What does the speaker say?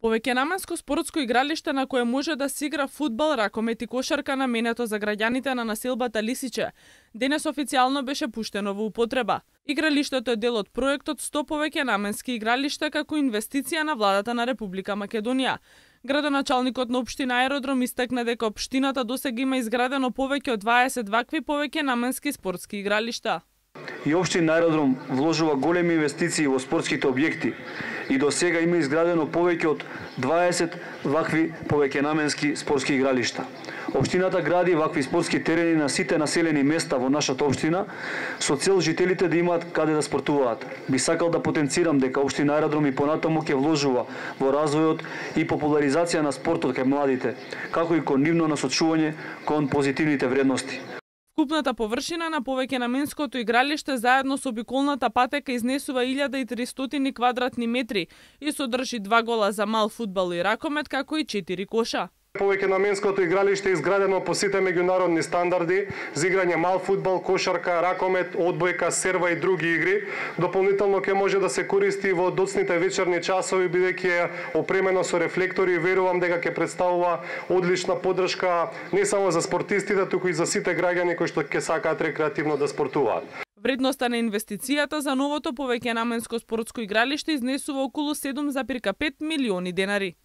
Повеќенаменско спортско игралиште на кое може да се игра фудбал, ракомет и кошарка наменето за граѓаните на населбата Лисиче, денес официјално беше пуштено во употреба. Игралиштето е дел од проектот 100 повеќенаменски игралишта како инвестиција на владата на Република Македонија. Градоначалникот на општина Аеродром истакна дека општината досега има изградено повеќе од 20 вакви повеќенаменски спортски игралишта. И општина Аеродром вложува големи инвестиции во спортските објекти и до сега има изградено повеќе од 20 вакви повеќенаменски спортски игралишта. Општината гради вакви спортски терени на сите населени места во нашата општина со цел жителите да имаат каде да спортуваат. Би сакал да потенцирам дека општина Аеродром и понатаму ќе вложува во развојот и популаризација на спортот кај младите, како и кон нивно насочување кон позитивните вредности. Вкупната површина на повеќенаменското игралиште заедно со обиколната патека изнесува 1300 квадратни метри и содржи 2 гола за мал фудбал и ракомет, како и 4 коша. Повеќенаменското игралиште е изградено по сите меѓународни стандарди за играње мал фудбал, кошарка, ракомет, одбојка, серва и други игри. Дополнително ќе може да се користи во доцните вечерни часови бидејќи е опремено со рефлектори и верувам дека ќе представува одлична поддршка не само за спортистите, туку и за сите граѓани кои што ќе сакаат рекреативно да спортуваат. Вредноста на инвестицијата за новото повеќенаменско спортско игралиште изнесува околу 7,5 милиони денари.